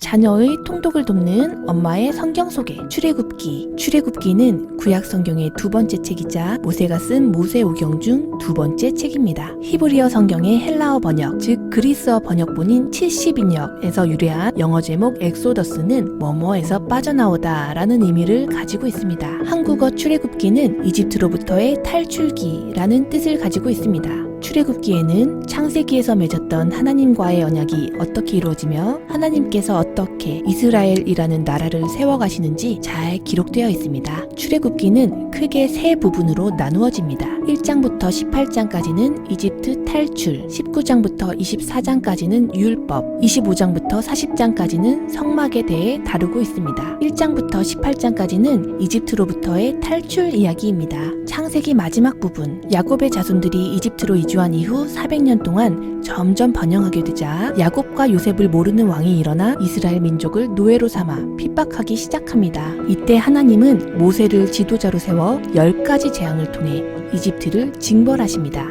자녀의 통독을 돕는 엄마의 성경 소개. 출애굽기. 출애굽기는 구약 성경의 두 번째 책이자 모세가 쓴 모세오경 중 두 번째 책입니다. 히브리어 성경의 헬라어 번역, 즉 그리스어 번역본인 70인역에서 유래한 영어 제목 엑소더스는 뭐뭐에서 빠져나오다 라는 의미를 가지고 있습니다. 한국어 출애굽기는 이집트로부터의 탈출기라는 뜻을 가지고 있습니다. 출애굽기에는 창세기에서 맺었던 하나님과의 언약이 어떻게 이루어지며 하나님께서 어떻게 이스라엘이라는 나라를 세워가시는지 잘 기록되어 있습니다. 출애굽기는 크게 세 부분으로 나누어집니다. 1장부터 18장까지는 이집트 탈출, 19장부터 24장까지는 율법, 25장부터 40장까지는 성막에 대해 다루고 있습니다. 1장부터 18장까지는 이집트로부터의 탈출 이야기입니다. 창세기 마지막 부분, 야곱의 자손들이 이집트로 이주한 이후 400년 동안 점점 번영하게 되자 야곱과 요셉을 모르는 왕이 일어나 이스라엘 민족을 노예로 삼아 핍박하기 시작합니다. 이때 하나님은 모세를 지도자로 세워 10가지 재앙을 통해 이집트를 징벌하십니다.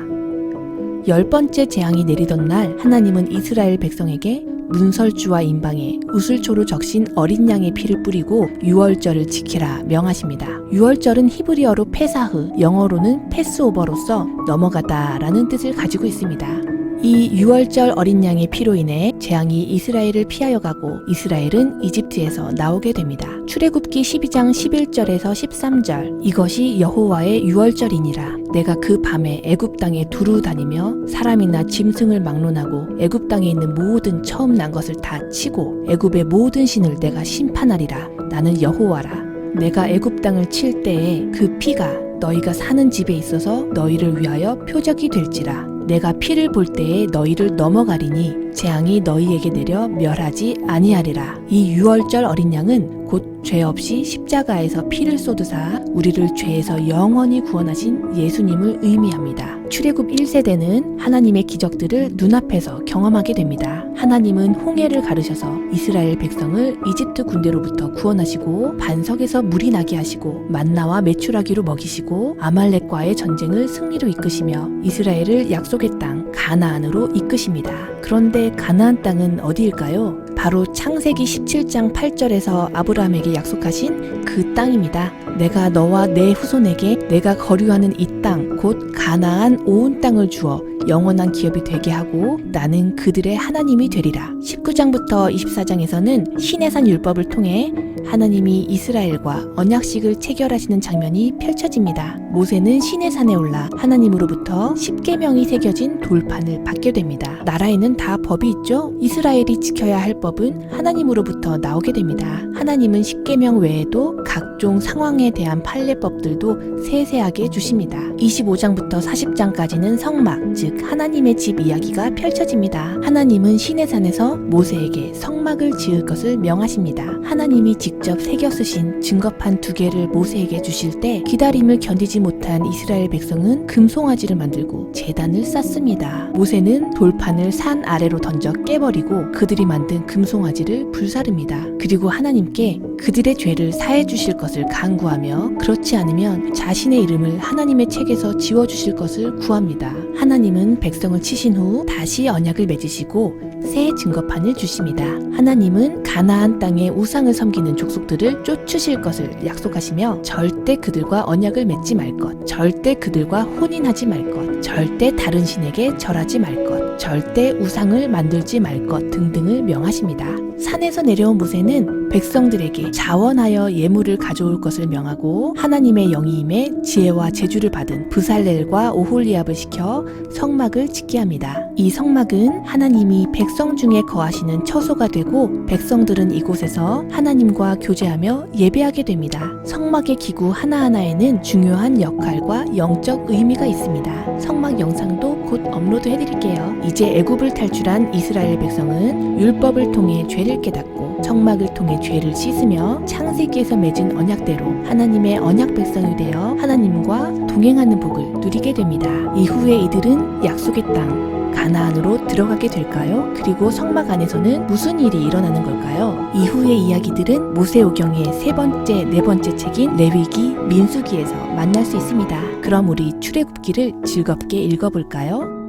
10번째 재앙이 내리던 날 하나님은 이스라엘 백성에게 문설주와 인방에 우슬초로 적신 어린 양의 피를 뿌리고 유월절을 지키라 명하십니다. 유월절은 히브리어로 페사흐, 영어로는 패스오버로서 넘어가다 라는 뜻을 가지고 있습니다. 이 유월절 어린 양의 피로 인해 재앙이 이스라엘을 피하여 가고 이스라엘은 이집트에서 나오게 됩니다. 출애굽기 12장 11절에서 13절, 이것이 여호와의 유월절이니라. 내가 그 밤에 애굽 땅에 두루 다니며 사람이나 짐승을 막론하고 애굽 땅에 있는 모든 처음 난 것을 다 치고 애굽의 모든 신을 내가 심판하리라. 나는 여호와라. 내가 애굽 땅을 칠 때에 그 피가 너희가 사는 집에 있어서 너희를 위하여 표적이 될지라. 내가 피를 볼 때에 너희를 넘어가리니 재앙이 너희에게 내려 멸하지 아니하리라. 이 유월절 어린 양은 곧 죄 없이 십자가에서 피를 쏟으사 우리를 죄에서 영원히 구원하신 예수님을 의미합니다. 출애굽 1세대는 하나님의 기적들을 눈앞에서 경험하게 됩니다. 하나님은 홍해를 가르셔서 이스라엘 백성을 이집트 군대로부터 구원하시고 반석에서 물이 나게 하시고 만나와 메추라기로 먹이시고 아말렉과의 전쟁을 승리로 이끄시며 이스라엘을 약속의 땅 가나안으로 이끄십니다. 그런데 가나안 땅은 어디일까요? 바로 창세기 17장 8절에서 아브라함에게 약속하신 그 땅입니다. 내가 너와 내 후손에게 내가 거류하는 이 땅, 곧 가나안 온 땅을 주어 영원한 기업이 되게 하고 나는 그들의 하나님이 되리라. 19장부터 24장에서는 시내산 율법을 통해 하나님이 이스라엘과 언약식을 체결하시는 장면이 펼쳐집니다. 모세는 시내산에 올라 하나님으로부터 십계명이 새겨진 돌판을 받게 됩니다. 나라에는 다 법이 있죠? 이스라엘이 지켜야 할 법은 하나님으로부터 나오게 됩니다. 하나님은 십계명 외에도 각종 상황에 대한 판례법들도 세세하게 주십니다. 25장부터 40장까지는 성막, 즉 하나님의 집 이야기가 펼쳐집니다. 하나님은 시내산에서 모세에게 성막을 지을 것을 명하십니다. 하나님이 직접 새겨 쓰신 증거판 2개를 모세에게 주실 때 기다림을 견디지 못한 이스라엘 백성은 금송아지를 만들고 제단을 쌓습니다. 모세는 돌판을 산 아래로 던져 깨버리고 그들이 만든 금송아지를 불사릅니다. 그리고 하나님께 그들의 죄를 사해 주실 것을 간구하며 그렇지 않으면 자신의 이름을 하나님의 책에서 지워주실 것을 구합니다. 하나님은 백성을 치신 후 다시 언약을 맺으시고 새 증거판을 주십니다. 하나님은 가나안 땅의 우상을 섬기는 족속들을 쫓으실 것을 약속하시며 절대 그들과 언약을 맺지 말 것, 절대 그들과 혼인하지 말 것, 절대 다른 신에게 절하지 말 것, 절대 우상을 만들지 말 것 등등을 명하십니다. 산에서 내려온 모세는 백성들에게 자원하여 예물을 가져올 것을 명하고 하나님의 영이 임해 지혜와 재주를 받은 브살렐과 오홀리압을 시켜 성막을 짓게 합니다. 이 성막은 하나님이 백성 중에 거하시는 처소가 되고 백성들은 이곳에서 하나님과 교제하며 예배하게 됩니다. 성막의 기구 하나하나에는 중요한 역할과 영적 의미가 있습니다. 성막 영상도 곧 업로드 해드릴게요. 이제 애굽을 탈출한 이스라엘 백성은 율법을 통해 죄를 깨닫고 성막을 통해 죄를 씻으며 창세기에서 맺은 언약대로 하나님의 언약 백성이 되어 하나님과 동행하는 복을 누리게 됩니다. 이후에 이들은 약속의 땅 가나안으로 들어가게 될까요? 그리고 성막 안에서는 무슨 일이 일어나는 걸까요? 이후의 이야기들은 모세오경의 3번째, 4번째 책인 레위기, 민수기에서 만날 수 있습니다. 그럼 우리 출애굽기를 즐겁게 읽어볼까요?